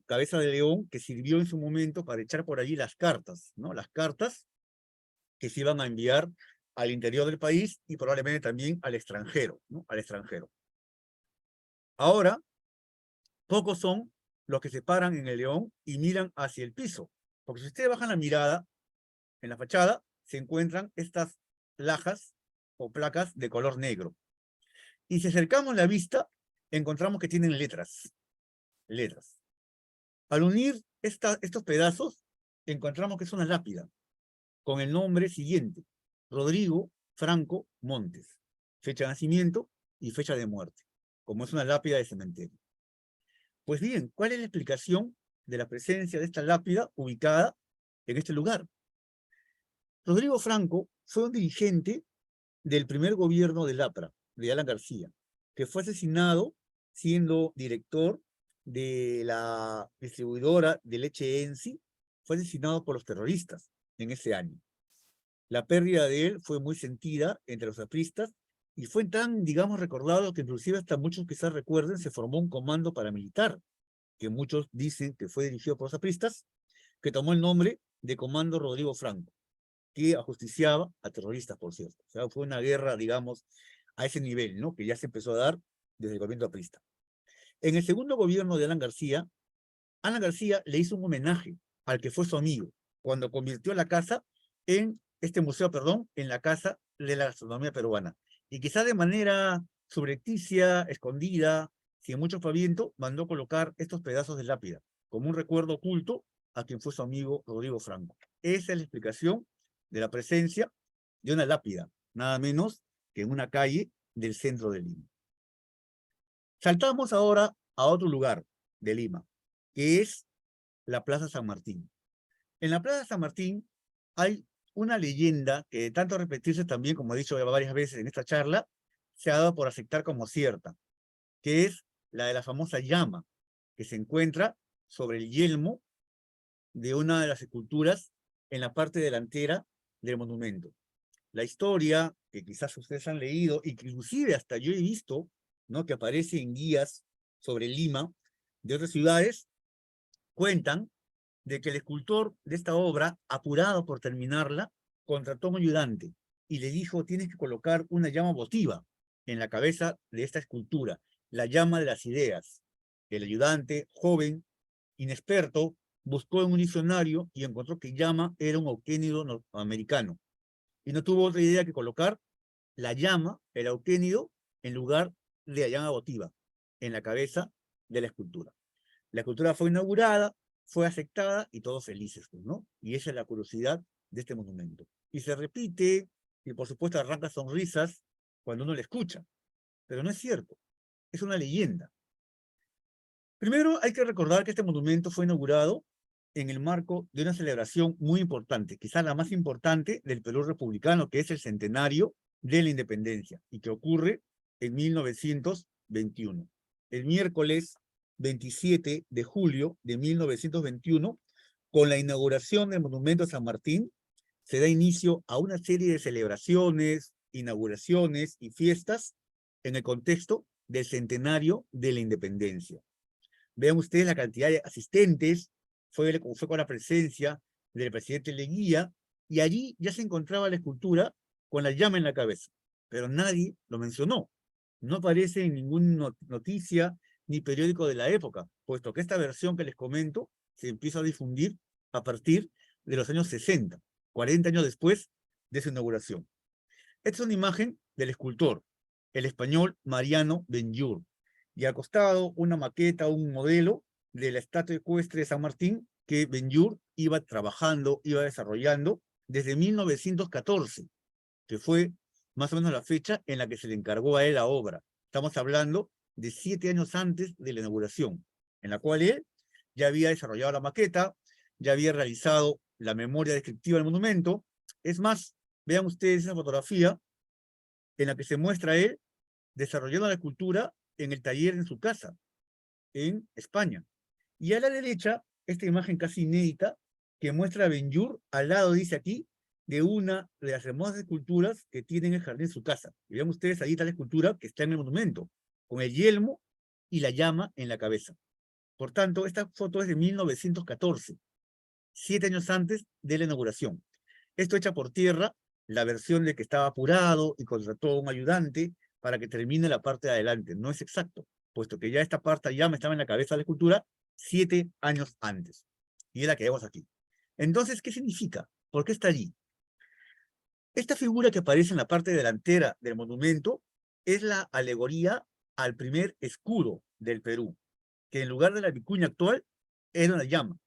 cabeza de león, que sirvió en su momento para echar por allí las cartas, ¿no? Las cartas que se iban a enviar al interior del país y probablemente también al extranjero, ¿no? Al extranjero. Ahora, pocos son los que se paran en el león y miran hacia el piso, porque si ustedes bajan la mirada, en la fachada se encuentran estas lajas o placas de color negro. Y si acercamos la vista, encontramos que tienen letras. Al unir estos pedazos, encontramos que es una lápida con el nombre siguiente: Rodrigo Franco Montes, fecha de nacimiento y fecha de muerte, como es una lápida de cementerio. Pues bien, ¿cuál es la explicación de la presencia de esta lápida ubicada en este lugar? Rodrigo Franco fue un dirigente del primer gobierno del APRA, de Alan García, que fue asesinado siendo director de la distribuidora de leche Ensi, fue asesinado por los terroristas en ese año. La pérdida de él fue muy sentida entre los apristas y fue tan, digamos, recordado que inclusive hasta muchos quizás recuerden, se formó un comando paramilitar, que muchos dicen que fue dirigido por los apristas, que tomó el nombre de Comando Rodrigo Franco, que ajusticiaba a terroristas, por cierto. O sea, fue una guerra, digamos, a ese nivel, ¿no? Que ya se empezó a dar desde el gobierno aprista. En el segundo gobierno de Alan García le hizo un homenaje al que fue su amigo, cuando convirtió la casa este museo, perdón, en la Casa de la Gastronomía Peruana. Y quizá de manera subrepticia, escondida, sin mucho paviento, mandó colocar estos pedazos de lápida, como un recuerdo oculto a quien fue su amigo Rodrigo Franco. Esa es la explicación de la presencia de una lápida, nada menos que en una calle del centro de Lima. Saltamos ahora a otro lugar de Lima, que es la Plaza San Martín. En la Plaza San Martín hay una leyenda que de tanto repetirse también, como he dicho varias veces en esta charla, se ha dado por aceptar como cierta, que es la de la famosa llama, que se encuentra sobre el yelmo de una de las esculturas en la parte delantera del monumento. La historia, que quizás ustedes han leído, y que inclusive hasta yo he visto, ¿no?, que aparece en guías sobre Lima de otras ciudades, cuentan de que el escultor de esta obra, apurado por terminarla, contrató a un ayudante y le dijo: tienes que colocar una llama votiva en la cabeza de esta escultura, la llama de las ideas. El ayudante, joven, inexperto, buscó en un diccionario y encontró que llama era un euquénido norteamericano. Y no tuvo otra idea que colocar la llama, el euquénido, en lugar de la llama votiva, en la cabeza de la escultura. La escultura fue inaugurada, fue aceptada y todos felices, ¿no? Y esa es la curiosidad de este monumento. Y se repite, y por supuesto arranca sonrisas cuando uno la escucha, pero no es cierto, es una leyenda. Primero hay que recordar que este monumento fue inaugurado en el marco de una celebración muy importante, quizás la más importante del Perú republicano, que es el centenario de la independencia, y que ocurre en 1921. El miércoles 27 de julio de 1921, con la inauguración del Monumento a San Martín, se da inicio a una serie de celebraciones, inauguraciones y fiestas en el contexto del centenario de la independencia. Vean ustedes la cantidad de asistentes, fue con la presencia del presidente Leguía, y allí ya se encontraba la escultura con la llama en la cabeza, pero nadie lo mencionó. No aparece en ninguna noticia ni periódico de la época, puesto que esta versión que les comento se empieza a difundir a partir de los años 60, 40 años después de su inauguración. Esta es una imagen del escultor, el español Mariano Benlloch, y al costado una maqueta, un modelo de la estatua ecuestre de San Martín que Benlloch iba trabajando, iba desarrollando desde 1914, que fue más o menos la fecha en la que se le encargó a él la obra. Estamos hablando de 7 años antes de la inauguración, en la cual él ya había desarrollado la maqueta, ya había realizado la memoria descriptiva del monumento. Es más, vean ustedes esa fotografía en la que se muestra a él desarrollando la escultura en el taller en su casa, en España. Y a la derecha, esta imagen casi inédita, que muestra a Benlloch al lado, dice aquí, de una de las hermosas esculturas que tiene en el jardín de su casa. Y vean ustedes, ahí está la escultura que está en el monumento, con el yelmo y la llama en la cabeza. Por tanto, esta foto es de 1914, 7 años antes de la inauguración. Esto echa por tierra la versión de que estaba apurado y contrató a un ayudante para que termine la parte de adelante. No es exacto, puesto que ya esta parte ya me estaba en la cabeza de la escultura 7 años antes. Y es la que vemos aquí. Entonces, ¿qué significa? ¿Por qué está allí? Esta figura que aparece en la parte delantera del monumento es la alegoría al primer escudo del Perú, que en lugar de la vicuña actual era una llama.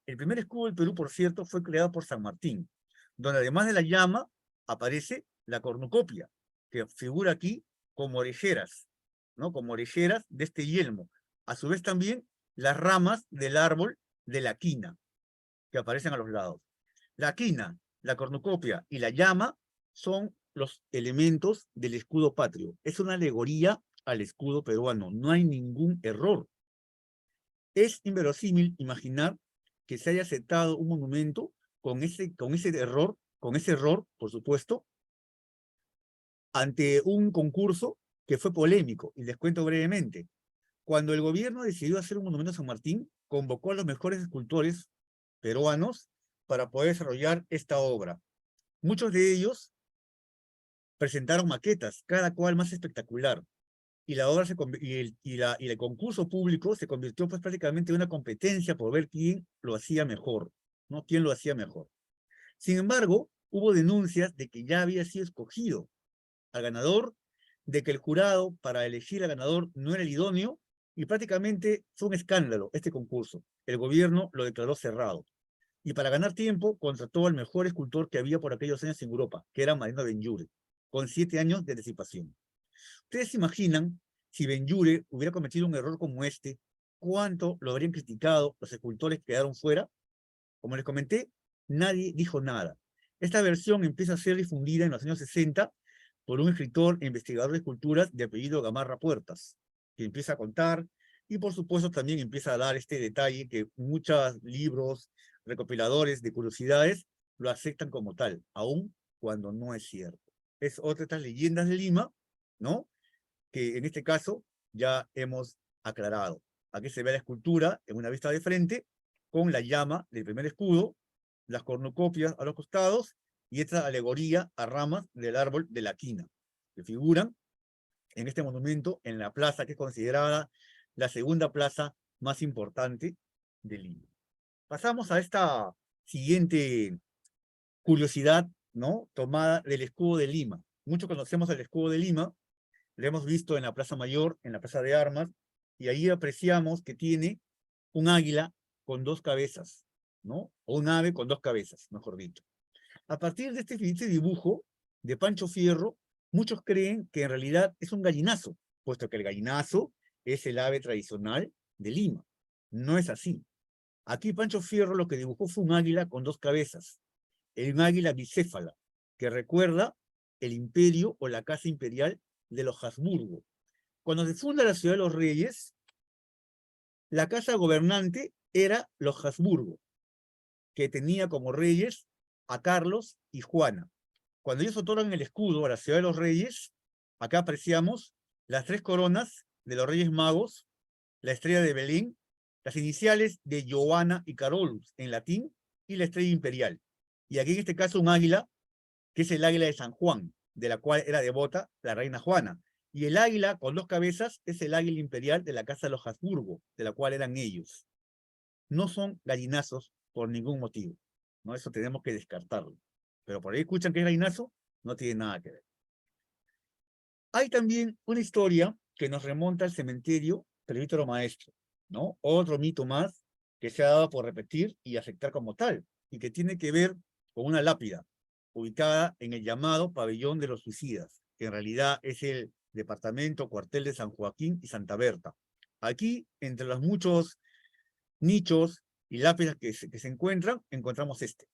El primer escudo del Perú, por cierto, fue creado por San Martín, donde además de la llama aparece la cornucopia, que figura aquí como orejeras, ¿no? Como orejeras de este yelmo. A su vez también las ramas del árbol de la quina, que aparecen a los lados. La quina, la cornucopia y la llama son los elementos del escudo patrio. Es una alegoría al escudo peruano. No hay ningún error. Es inverosímil imaginar que se haya aceptado un monumento con ese error, por supuesto, ante un concurso que fue polémico. Y les cuento brevemente. Cuando el gobierno decidió hacer un monumento a San Martín, convocó a los mejores escultores peruanos para poder desarrollar esta obra. Muchos de ellos presentaron maquetas, cada cual más espectacular. Y la obra y el concurso público se convirtió pues prácticamente en una competencia por ver quién lo hacía mejor, ¿no? ¿Quién lo hacía mejor? Sin embargo, hubo denuncias de que ya había sido escogido al ganador, de que el jurado para elegir al ganador no era el idóneo, y prácticamente fue un escándalo este concurso. El gobierno lo declaró cerrado. Y para ganar tiempo, contrató al mejor escultor que había por aquellos años en Europa, que era Mariano Benlliure, con 7 años de anticipación. ¿Ustedes se imaginan si Benlliure hubiera cometido un error como este, cuánto lo habrían criticado los escultores que quedaron fuera? Como les comenté, nadie dijo nada. Esta versión empieza a ser difundida en los años 60 por un escritor e investigador de esculturas de apellido Gamarra Puertas, que empieza a contar, y por supuesto también empieza a dar este detalle que muchos libros, recopiladores de curiosidades, lo aceptan como tal, aun cuando no es cierto. Es otra de estas leyendas de Lima, ¿no? Que en este caso ya hemos aclarado. Aquí se ve la escultura en una vista de frente, con la llama del primer escudo, las cornucopias a los costados, y esta alegoría a ramas del árbol de la quina, que figuran en este monumento en la plaza que es considerada la segunda plaza más importante de Lima. Pasamos a esta siguiente curiosidad, ¿no? Tomada del escudo de Lima. Muchos conocemos el escudo de Lima, lo hemos visto en la Plaza Mayor, en la Plaza de Armas, y ahí apreciamos que tiene un águila con 2 cabezas, ¿no? O un ave con 2 cabezas, mejor dicho. A partir de este dibujo de Pancho Fierro, muchos creen que en realidad es un gallinazo, puesto que el gallinazo es el ave tradicional de Lima. No es así. Aquí Pancho Fierro lo que dibujó fue un águila con 2 cabezas, un águila bicéfala, que recuerda el imperio o la casa imperial de los Habsburgo. Cuando se funda la Ciudad de los Reyes, la casa gobernante era los Habsburgo, que tenía como reyes a Carlos y Juana. Cuando ellos otorgan el escudo a la Ciudad de los Reyes, acá apreciamos las 3 coronas de los Reyes Magos, la estrella de Belén, las iniciales de Johanna y Carolus en latín, y la estrella imperial. Y aquí en este caso un águila, que es el águila de San Juan, de la cual era devota la reina Juana. Y el águila con 2 cabezas es el águila imperial de la casa de los Habsburgo, de la cual eran ellos. No son gallinazos por ningún motivo, ¿no? Eso tenemos que descartarlo. Pero por ahí escuchan que es gallinazo, no tiene nada que ver. Hay también una historia que nos remonta al cementerio Presbítero Maestro, ¿no? Otro mito más que se ha dado por repetir y aceptar como tal, y que tiene que ver con una lápida ubicada en el llamado Pabellón de los Suicidas, que en realidad es el departamento cuartel de San Joaquín y Santa Berta. Aquí, entre los muchos nichos y lápidas que se encuentran, encontramos este,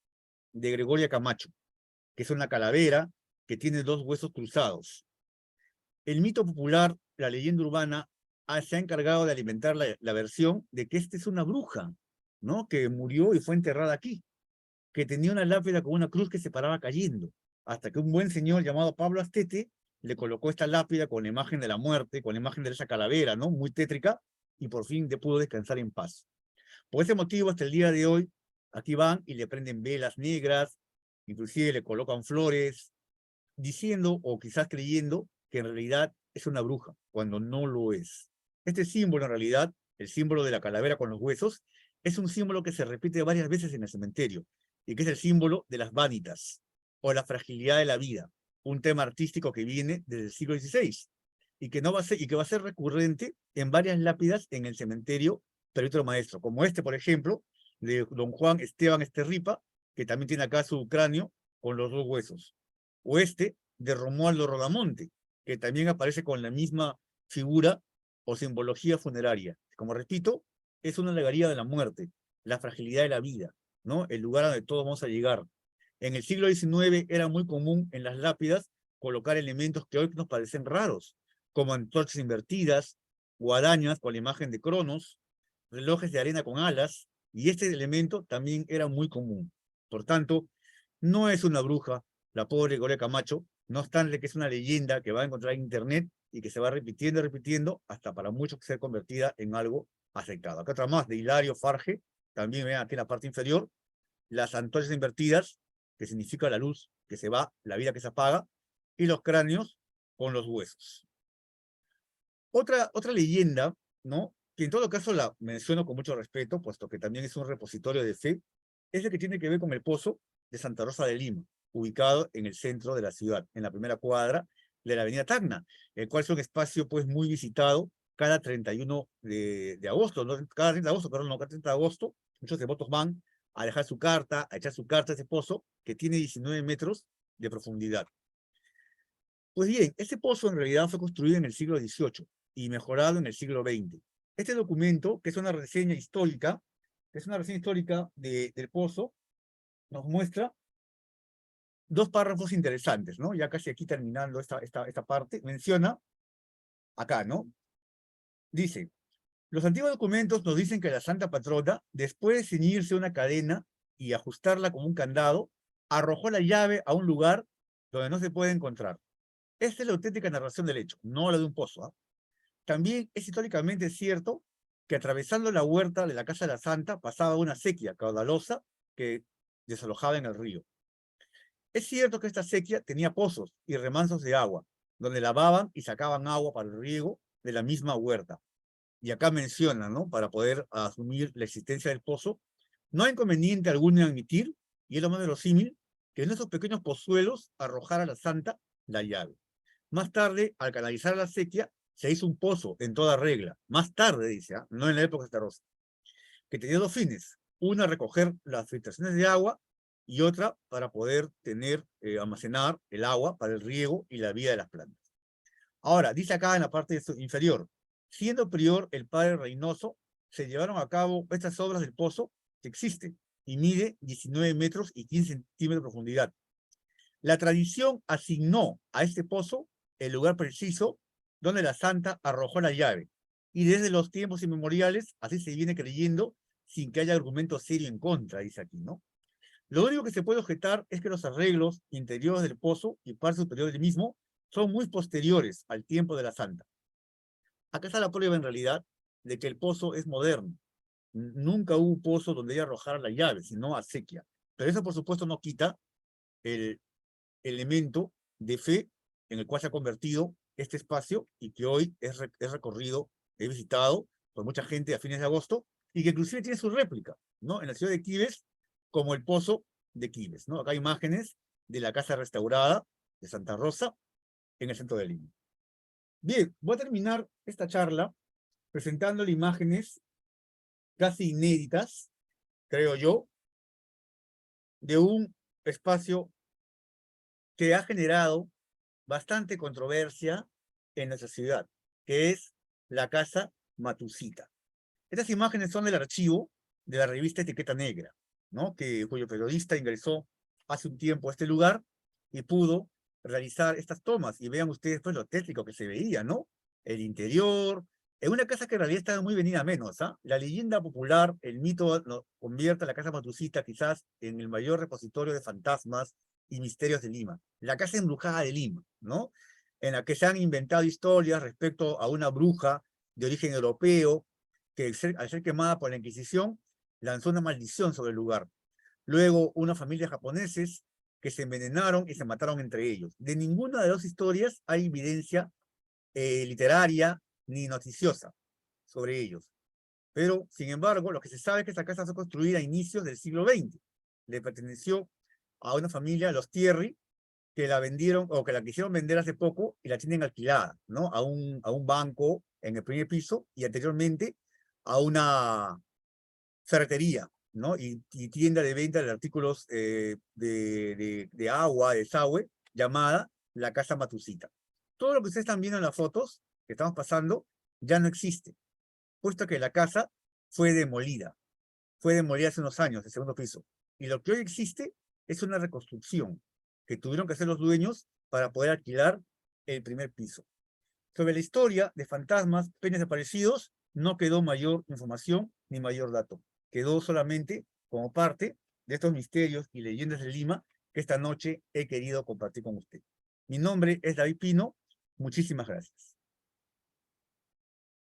de Gregoria Camacho, que es una calavera que tiene 2 huesos cruzados. El mito popular, la leyenda urbana, se ha encargado de alimentar la versión de que esta es una bruja, ¿no? Que murió y fue enterrada aquí, que tenía una lápida con una cruz que se paraba cayendo, hasta que un buen señor llamado Pablo Astete le colocó esta lápida con la imagen de la muerte, con la imagen de esa calavera, ¿no? Muy tétrica, y por fin pudo descansar en paz. Por ese motivo, hasta el día de hoy, aquí van y le prenden velas negras, inclusive le colocan flores, diciendo o quizás creyendo que en realidad es una bruja, cuando no lo es. Este símbolo, en realidad, el símbolo de la calavera con los huesos, es un símbolo que se repite varias veces en el cementerio, y que es el símbolo de las vanitas, o la fragilidad de la vida, un tema artístico que viene desde el siglo XVI, y que va a ser recurrente en varias lápidas en el cementerio Presbítero Maestro, como este, por ejemplo, de don Juan Esteban Esterripa, que también tiene acá su cráneo con los 2 huesos. O este, de Romualdo Rodamonte, que también aparece con la misma figura o simbología funeraria. Como repito, es una alegoría de la muerte, la fragilidad de la vida, ¿no? El lugar a donde todos vamos a llegar. En el siglo XIX era muy común en las lápidas colocar elementos que hoy nos parecen raros, como antorchas invertidas, guadañas con la imagen de Cronos, relojes de arena con alas, y este elemento también era muy común. Por tanto, no es una bruja, la pobre Gloria Camacho, no obstante que es una leyenda que va a encontrar en internet y que se va repitiendo y repitiendo hasta para muchos ser convertida en algo aceptado. Acá otra más de Hilario Farge, también ven aquí en la parte inferior, las antorchas invertidas, que significa la luz que se va, la vida que se apaga, y los cráneos con los huesos. Otra leyenda, ¿no? Que en todo caso la menciono con mucho respeto, puesto que también es un repositorio de fe, es el que tiene que ver con el pozo de Santa Rosa de Lima, ubicado en el centro de la ciudad, en la primera cuadra de la avenida Tacna, el cual es un espacio pues muy visitado cada 31 de agosto, ¿no? Cada 30 de agosto, perdón, no, cada 30 de agosto, muchos devotos van a dejar su carta, a echar su carta a ese pozo, que tiene 19 metros de profundidad. Pues bien, este pozo en realidad fue construido en el siglo XVIII y mejorado en el siglo XX. Este documento, que es una reseña histórica, del pozo, nos muestra dos párrafos interesantes, ¿no? Ya casi aquí terminando esta parte, menciona acá, ¿no? Dice, los antiguos documentos nos dicen que la Santa Patrona, después de ceñirse una cadena y ajustarla como un candado, arrojó la llave a un lugar donde no se puede encontrar. Esta es la auténtica narración del hecho, no la de un pozo, ¿ah? También es históricamente cierto que atravesando la huerta de la Casa de la Santa pasaba una sequía caudalosa que desalojaba en el río. Es cierto que esta sequía tenía pozos y remansos de agua, donde lavaban y sacaban agua para el riego de la misma huerta. Y acá menciona, ¿no? Para poder asumir la existencia del pozo, no hay inconveniente alguno en admitir, y es lo más verosímil, que en esos pequeños pozuelos arrojara la Santa la llave. Más tarde, al canalizar la sequía, se hizo un pozo en toda regla. Más tarde, dice, ¿ah? No en la época de Santa Rosa, que tenía dos fines. Una, recoger las filtraciones de agua, y otra, para poder almacenar el agua para el riego y la vida de las plantas. Ahora, dice acá en la parte inferior, siendo prior el padre Reynoso, se llevaron a cabo estas obras del pozo que existe y mide 19 metros y 15 centímetros de profundidad. La tradición asignó a este pozo el lugar preciso donde la santa arrojó la llave. Y desde los tiempos inmemoriales, así se viene creyendo, sin que haya argumento serio en contra, dice aquí, ¿no? Lo único que se puede objetar es que los arreglos interiores del pozo y parte superior del mismo son muy posteriores al tiempo de la santa. Acá está la prueba en realidad de que el pozo es moderno. Nunca hubo un pozo donde ella arrojara la llave, sino acequia. Pero eso por supuesto no quita el elemento de fe en el cual se ha convertido este espacio y que hoy es recorrido, es visitado por mucha gente a fines de agosto y que inclusive tiene su réplica, ¿no? En la ciudad de Quibes, como el pozo de Quibes, ¿no? Acá hay imágenes de la casa restaurada de Santa Rosa en el centro de Lima. Bien, voy a terminar esta charla presentándole imágenes casi inéditas, creo yo, de un espacio que ha generado bastante controversia en nuestra ciudad, que es la Casa Matusita. Estas imágenes son del archivo de la revista Etiqueta Negra, ¿no? Cuyo periodista ingresó hace un tiempo a este lugar y pudo realizar estas tomas. Y vean ustedes pues lo tétrico que se veía, ¿no? El interior, en una casa que en realidad estaba muy venida a menos, ¿ah? La leyenda popular, el mito, convierte a la Casa Matusita quizás en el mayor repositorio de fantasmas y misterios de Lima. La casa embrujada de Lima, ¿no? En la que se han inventado historias respecto a una bruja de origen europeo que al ser quemada por la Inquisición lanzó una maldición sobre el lugar. Luego, una familia japoneses que se envenenaron y se mataron entre ellos. De ninguna de las dos historias hay evidencia literaria ni noticiosa sobre ellos. Pero, sin embargo, lo que se sabe es que esta casa fue construida a inicios del siglo XX. Le perteneció a una familia, los Thierry, que la vendieron o que la quisieron vender hace poco y la tienen alquilada, ¿no? A un banco en el primer piso y anteriormente a una ferretería, ¿no? Y tienda de venta de artículos de agua, de desagüe, llamada la Casa Matusita. Todo lo que ustedes están viendo en las fotos que estamos pasando ya no existe, puesto que la casa fue demolida hace unos años, el segundo piso. Y lo que hoy existe es una reconstrucción que tuvieron que hacer los dueños para poder alquilar el primer piso. Sobre la historia de fantasmas, penes desaparecidos, no quedó mayor información ni mayor dato. quedó solamente como parte de estos misterios y leyendas de Lima que esta noche he querido compartir con usted. Mi nombre es David Pino. Muchísimas gracias.